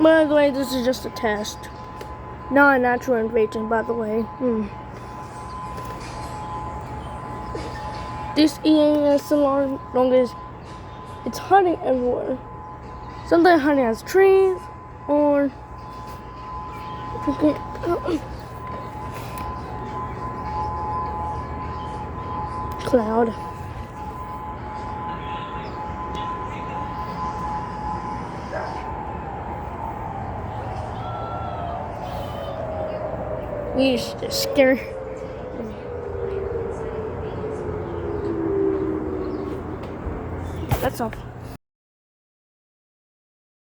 By the way, this is just a test. Not a natural invasion, by the way. This EAS, so long as it's hunting everywhere. Sometimes hunting has trees or cloud. You just scare. That's all.